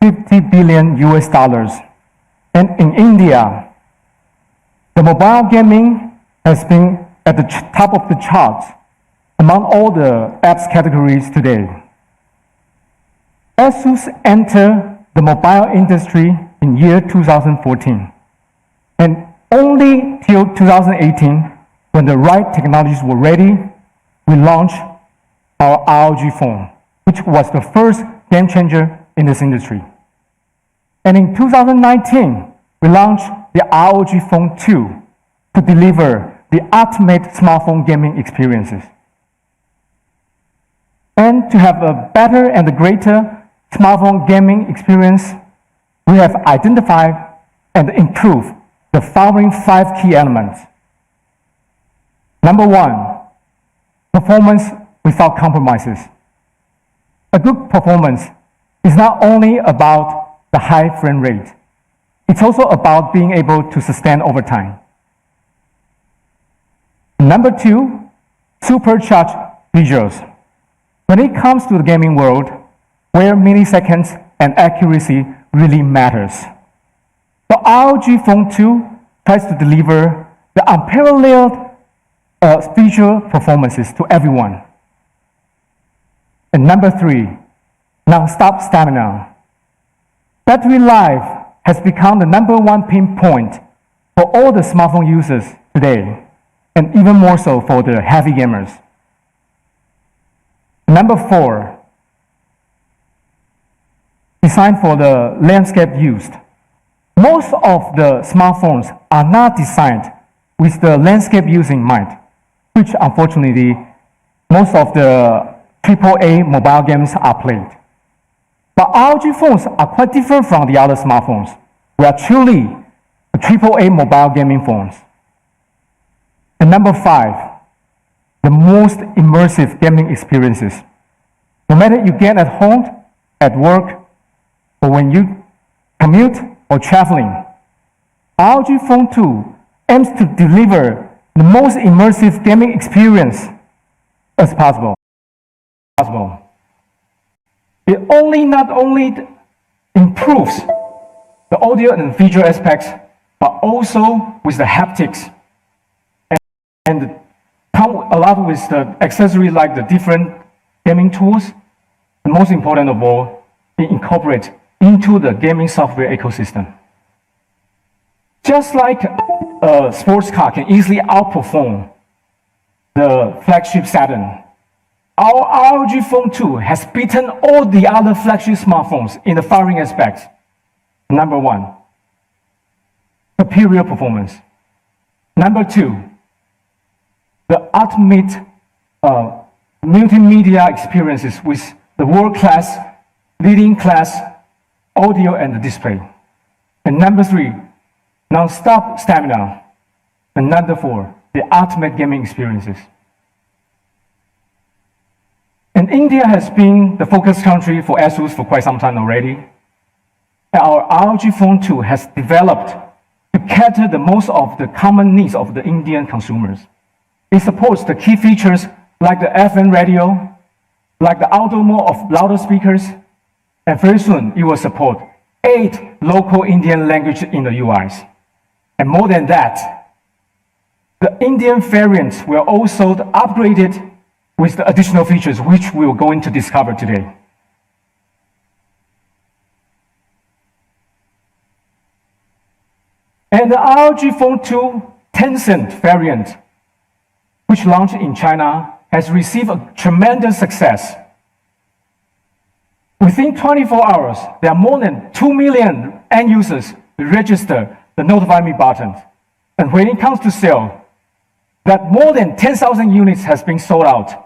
50 billion US dollars. And in India, the mobile gaming has been at the top of the charts among all the apps categories today. Asus entered the mobile industry in year 2014, and only till 2018, when the right technologies were ready, we launched our ROG phone, which was the first game changer in this industry. And in 2019, we launched the ROG Phone 2 to deliver the ultimate smartphone gaming experiences. And to have a better and a greater smartphone gaming experience, we have identified and improved the following 5 key elements. Number 1, performance without compromises. A good performance is not only about the high frame rate, it's also about being able to sustain over time. Number 2, supercharged visuals. When it comes to the gaming world, where milliseconds and accuracy really matters, the ROG Phone 2 tries to deliver the unparalleled visual performances to everyone. And number 3, non-stop stamina. Battery life has become the number 1 pinpoint for all the smartphone users today, and even more so for the heavy gamers. Number 4, designed for the landscape used. Most of the smartphones are not designed with the landscape use in mind, which unfortunately most of the AAA mobile games are played. But ROG phones are quite different from the other smartphones. We are truly AAA mobile gaming phones. And number 5, the most immersive gaming experiences. No matter you get at home, at work, or when you commute or traveling, ROG Phone 2 aims to deliver the most immersive gaming experience as possible. It not only improves the audio and visual aspects, but also with the haptics, and come a lot with the accessories like the different gaming tools, and most important of all, it incorporates into the gaming software ecosystem. Just like a sports car can easily outperform the flagship Saturn, our ROG Phone 2 has beaten all the other flagship smartphones in the following aspects. Number 1, superior performance. Number 2, the ultimate multimedia experiences with the world-class, leading-class audio and display. And number 3, non-stop stamina. And number 4, the ultimate gaming experiences. And India has been the focus country for Asus for quite some time already. And our ROG Phone 2 has developed to cater the most of the common needs of the Indian consumers. It supports the key features like the FM radio, like the outdoor mode of louder speakers, and very soon it will support 8 local Indian languages in the UIs. And more than that, the Indian variants were also upgraded with the additional features which we are going to discover today. And the ROG Phone 2 Tencent variant, which launched in China, has received a tremendous success. Within 24 hours, there are more than 2 million end users who register the Notify Me button. And when it comes to sale, that more than 10,000 units has been sold out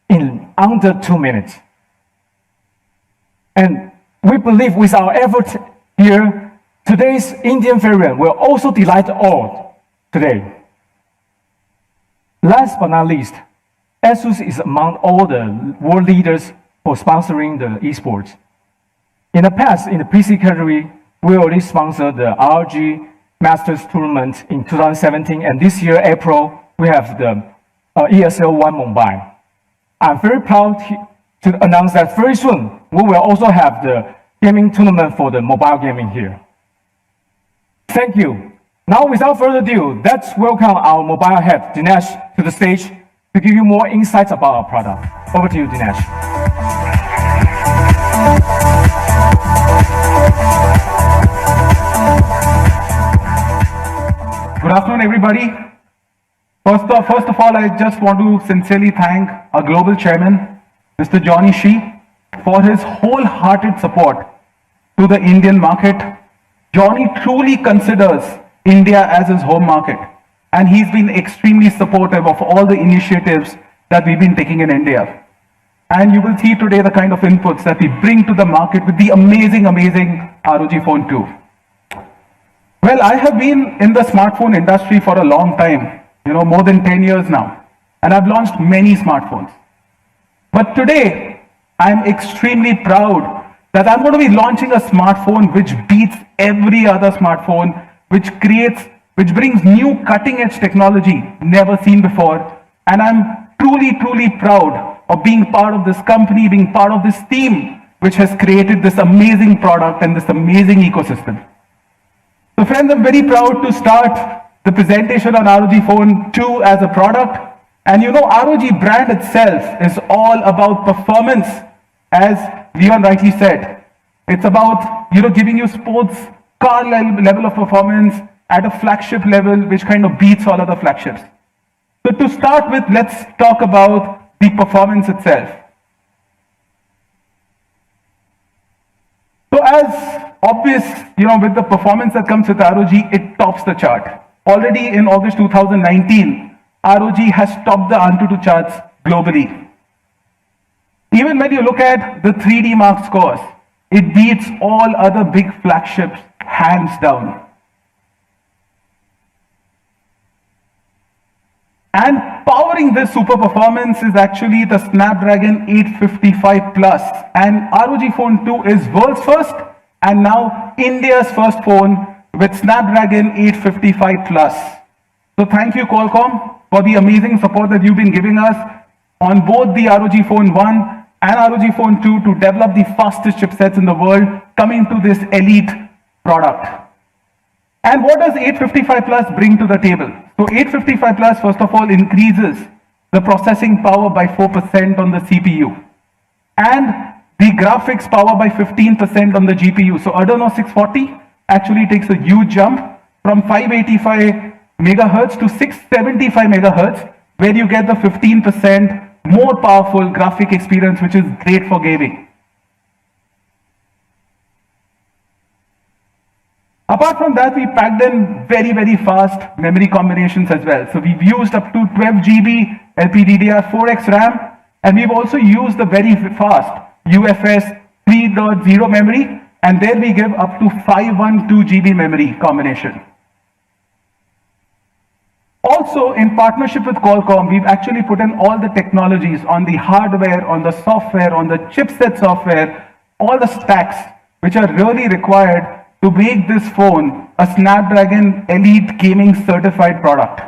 in under 2 minutes. And we believe with our effort here, today's Indian variant will also delight all today. Last but not least, Asus is among all the world leaders for sponsoring the esports. In the past, in the PC category, we already sponsored the ROG Masters Tournament in 2017, and this year, April, we have the ESL 1 Mumbai. I'm very proud to announce that very soon, we will also have the gaming tournament for the mobile gaming here. Thank you. Now, without further ado, let's welcome our mobile head, Dinesh, to the stage to give you more insights about our product. Over to you, Dinesh. Good afternoon, everybody. First of all, I just want to sincerely thank our global chairman, Mr. Johnny Shee, for his wholehearted support to the Indian market. Johnny truly considers India as his home market, and he's been extremely supportive of all the initiatives that we've been taking in India. And you will see today the kind of inputs that we bring to the market with the amazing ROG Phone 2. Well, I have been in the smartphone industry for a long time, more than 10 years now, and I've launched many smartphones. But today, I'm extremely proud that I'm going to be launching a smartphone which beats every other smartphone, which brings new cutting-edge technology never seen before. And I'm truly proud of being part of this company, being part of this team, which has created this amazing product and this amazing ecosystem. So friends, I'm very proud to start the presentation on ROG Phone 2 as a product. And ROG brand itself is all about performance, as Leon rightly said. It's about, giving you sports car level of performance at a flagship level, which kind of beats all other flagships. So to start with, let's talk about the performance itself. So as obvious, with the performance that comes with ROG, it tops the chart. Already in August 2019, ROG has topped the Antutu charts globally. Even when you look at the 3D Mark scores, it beats all other big flagships hands down. And powering this super performance is actually the Snapdragon 855 Plus. And ROG Phone 2 is world's first and now India's first phone with Snapdragon 855 Plus. So thank you, Qualcomm, for the amazing support that you've been giving us on both the ROG Phone 1 and ROG Phone 2 to develop the fastest chipsets in the world coming to this elite product. And what does 855 Plus bring to the table? So 855 Plus, first of all, increases the processing power by 4% on the CPU and the graphics power by 15% on the GPU. So Adreno 640 actually takes a huge jump from 585 megahertz to 675 megahertz, where you get the 15% more powerful graphic experience, which is great for gaming. Apart from that, we packed in very fast memory combinations as well. So we've used up to 12 GB LPDDR4X RAM, and we've also used the very fast UFS 3.0 memory, and there we give up to 512 GB memory combination. Also, in partnership with Qualcomm, we've actually put in all the technologies on the hardware, on the software, on the chipset software, all the stacks which are really required to make this phone a Snapdragon Elite Gaming certified product.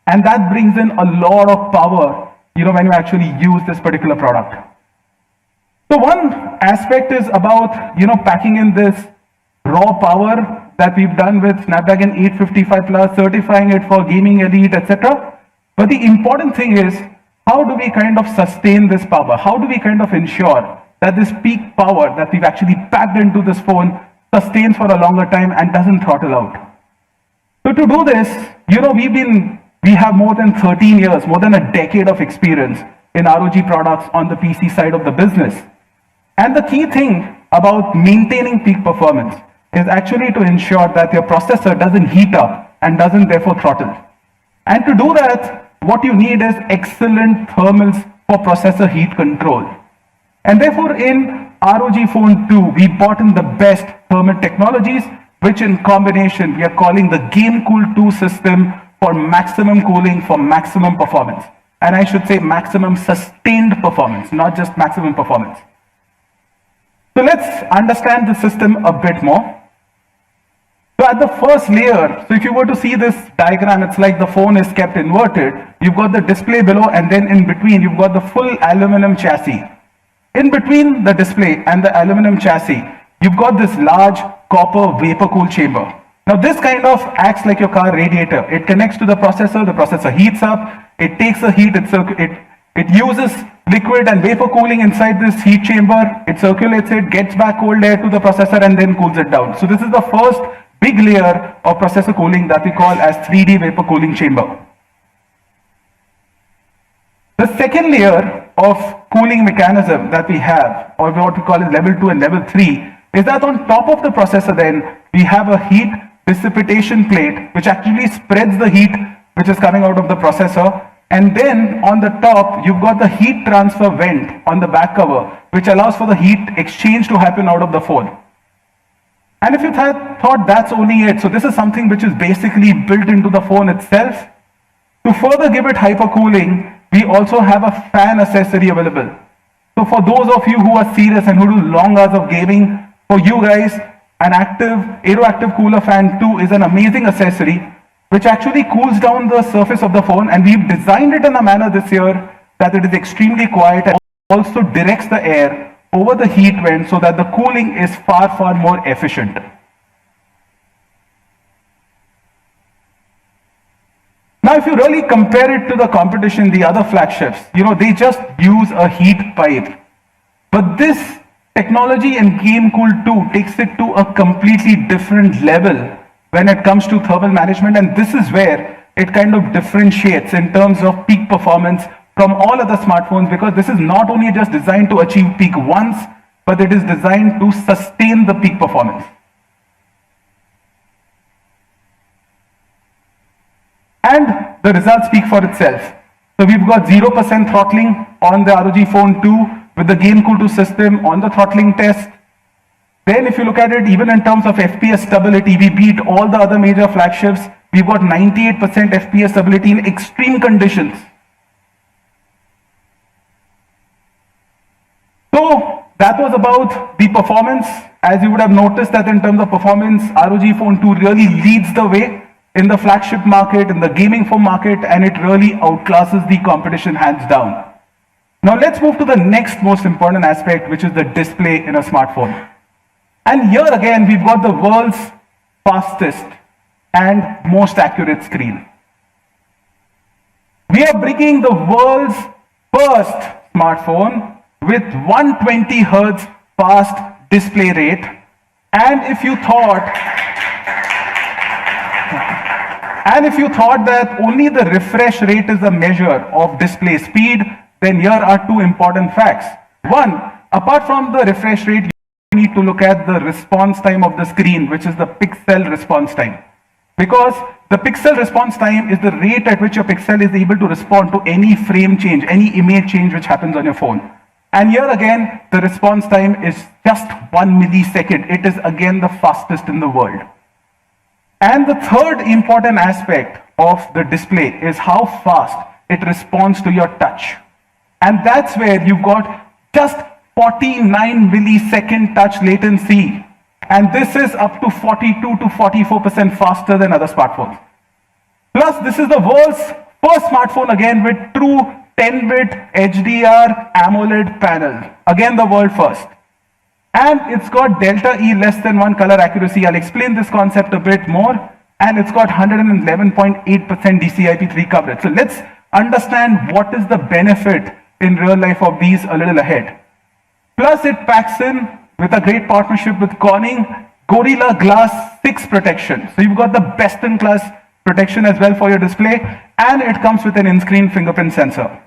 And that brings in a lot of power, when you actually use this particular product. So one aspect is about, packing in this raw power that we've done with Snapdragon 855 Plus, certifying it for gaming elite, etc. But the important thing is, how do we kind of sustain this power? How do we kind of ensure that this peak power that we've actually packed into this phone sustains for a longer time and doesn't throttle out? So to do this, we have more than 13 years, more than a decade of experience in ROG products on the PC side of the business. And the key thing about maintaining peak performance is actually to ensure that your processor doesn't heat up and doesn't therefore throttle. And to do that, what you need is excellent thermals for processor heat control. And therefore, in ROG Phone 2, we brought in the best thermal technologies, which in combination we are calling the GameCool 2 system for maximum cooling, for maximum performance. And I should say maximum sustained performance, not just maximum performance. So let's understand the system a bit more. So at the first layer, so if you were to see this diagram, it's like the phone is kept inverted. You've got the display below, and then in between, you've got the full aluminum chassis. In between the display and the aluminum chassis, you've got this large copper vapor cool chamber. Now this kind of acts like your car radiator. It connects to the processor heats up, it takes the heat, it uses liquid and vapor cooling inside this heat chamber, it circulates it, gets back cold air to the processor and then cools it down. So this is the first big layer of processor cooling that we call as 3D vapor cooling chamber. The second layer of cooling mechanism that we have, or what we call is level 2 and level 3, is that on top of the processor then, we have a heat dissipation plate which actually spreads the heat which is coming out of the processor, and then on the top you've got the heat transfer vent on the back cover which allows for the heat exchange to happen out of the phone. And if you thought that's only it, so this is something which is basically built into the phone itself. To further give it hypercooling, we also have a fan accessory available. So for those of you who are serious and who do long hours of gaming, for you guys, an aeroactive cooler fan 2 is an amazing accessory which actually cools down the surface of the phone, and we've designed it in a manner this year that it is extremely quiet and also directs the air over the heat vent so that the cooling is far more efficient. Now, if you really compare it to the competition, the other flagships, they just use a heat pipe. But this technology in Game Cool 2 takes it to a completely different level when it comes to thermal management, and this is where it kind of differentiates in terms of peak performance from all other smartphones, because this is not only just designed to achieve peak once, but it is designed to sustain the peak performance. And the results speak for itself. So we've got 0% throttling on the ROG Phone 2 with the Game Cool 2 system on the throttling test. Then if you look at it, even in terms of FPS stability, we beat all the other major flagships. We've got 98% FPS stability in extreme conditions. So that was about the performance. As you would have noticed that in terms of performance, ROG Phone 2 really leads the way in the flagship market, in the gaming phone market, and it really outclasses the competition hands down. Now let's move to the next most important aspect, which is the display in a smartphone. And here again, we've got the world's fastest and most accurate screen. We are bringing the world's first smartphone with 120 Hertz fast display rate. And if you thought that only the refresh rate is a measure of display speed, then here are two important facts. One, apart from the refresh rate, you need to look at the response time of the screen, which is the pixel response time. Because the pixel response time is the rate at which your pixel is able to respond to any frame change, any image change which happens on your phone. And here again, the response time is just 1 millisecond. It is again the fastest in the world. And the third important aspect of the display is how fast it responds to your touch. And that's where you've got just 49 millisecond touch latency. And this is up to 42 to 44% faster than other smartphones. Plus, this is the world's first smartphone again with true 10-bit HDR AMOLED panel. Again, the world first. And it's got delta E less than 1 color accuracy. I'll explain this concept a bit more. And it's got 111.8% DCI-P3 coverage. So let's understand what is the benefit in real life of these a little ahead. Plus, it packs in with a great partnership with Corning, Gorilla Glass 6 protection. So you've got the best in class protection as well for your display, and it comes with an in-screen fingerprint sensor.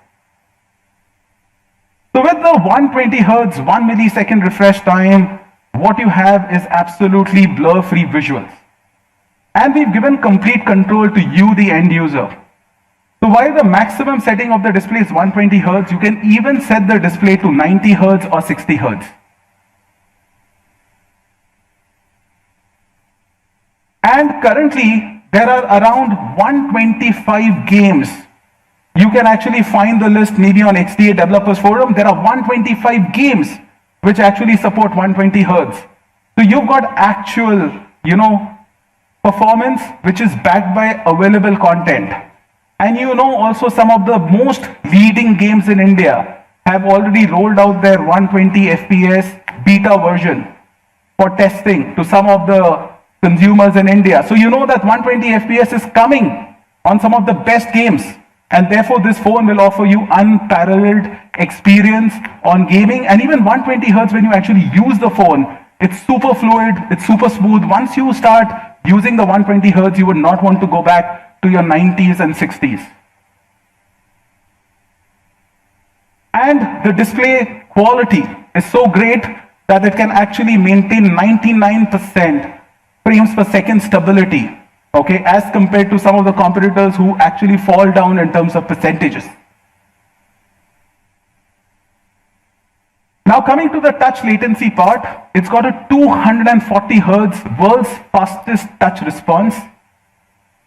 So with the 120 Hertz, 1 millisecond refresh time, what you have is absolutely blur-free visuals. And we've given complete control to you, the end user. So while the maximum setting of the display is 120 Hertz, you can even set the display to 90 Hertz or 60 Hertz. And currently, there are around 125 games. You can actually find the list maybe on XDA Developers Forum. There are 125 games which actually support 120 Hertz. So you've got actual, performance which is backed by available content. And also some of the most leading games in India have already rolled out their 120 FPS beta version. for testing to some of the consumers in India. So you know that 120 FPS is coming on some of the best games, and therefore this phone will offer you unparalleled experience on gaming. And even 120 Hertz, when you actually use the phone, it's super fluid, it's super smooth. Once you start using the 120 Hertz, you would not want to go back to your 90s and 60s. And the display quality is so great that it can actually maintain 99% frames per second stability, okay, as compared to some of the competitors who actually fall down in terms of percentages. Now coming to the touch latency part, it's got a 240 Hertz world's fastest touch response.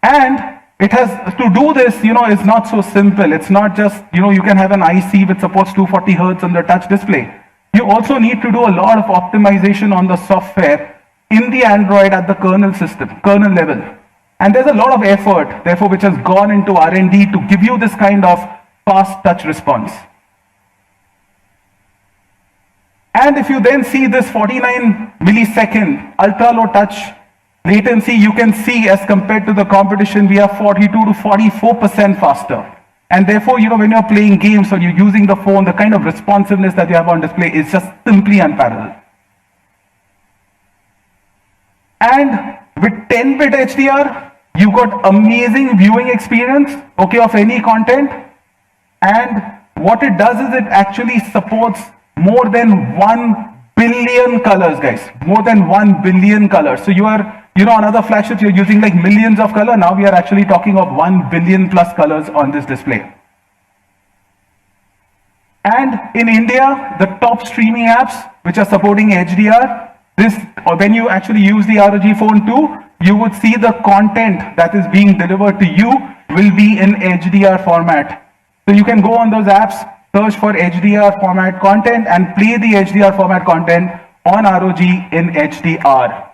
And it has to do this, is not so simple. It's not just, you can have an IC which supports 240 Hertz on the touch display. You also need to do a lot of optimization on the software in the Android at the kernel level. And there's a lot of effort, therefore, which has gone into R&D to give you this kind of fast touch response. And if you then see this 49 millisecond ultra low touch latency, you can see as compared to the competition, we are 42 to 44% faster. And therefore, when you're playing games or you're using the phone, the kind of responsiveness that you have on display is just simply unparalleled. And with 10-bit HDR, you got amazing viewing experience, okay, of any content. And what it does is it actually supports more than 1 billion colors, guys. More than 1 billion colors. So you are, on other flagships, you're using like millions of color. Now we are actually talking of 1 billion plus colors on this display. And in India, the top streaming apps which are supporting HDR, or when you actually use the ROG Phone 2, you would see the content that is being delivered to you will be in HDR format. So you can go on those apps, search for HDR format content and play the HDR format content on ROG in HDR.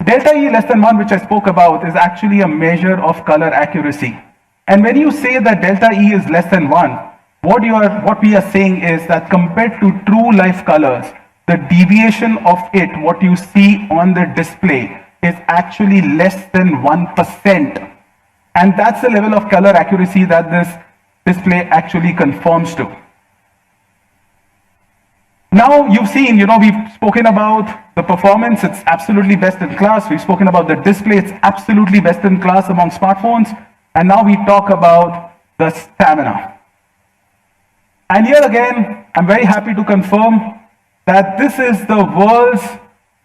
Delta E less than 1, which I spoke about, is actually a measure of color accuracy. And when you say that delta E is less than 1, what we are saying is that compared to true life colors, the deviation of it, what you see on the display, is actually less than 1%. And that's the level of color accuracy that this display actually conforms to. Now you've seen, we've spoken about the performance, it's absolutely best in class. We've spoken about the display, it's absolutely best in class among smartphones. And now we talk about the stamina. And here again, I'm very happy to confirm that this is the world's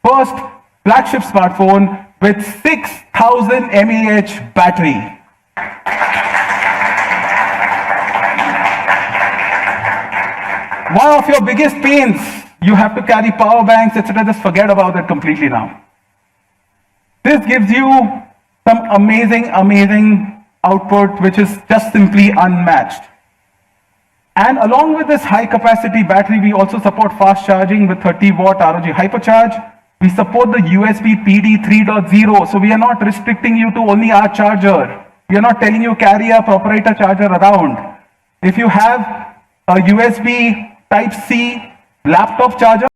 first flagship smartphone with 6000 mAh battery. One of your biggest pains, you have to carry power banks, etc. Just forget about it completely now. This gives you some amazing output, which is just simply unmatched. And along with this high capacity battery, we also support fast charging with 30-watt ROG Hypercharge. We support the USB PD 3.0, so we are not restricting you to only our charger. We are not telling you carry a proprietor charger around. If you have a USB Type-C laptop charger,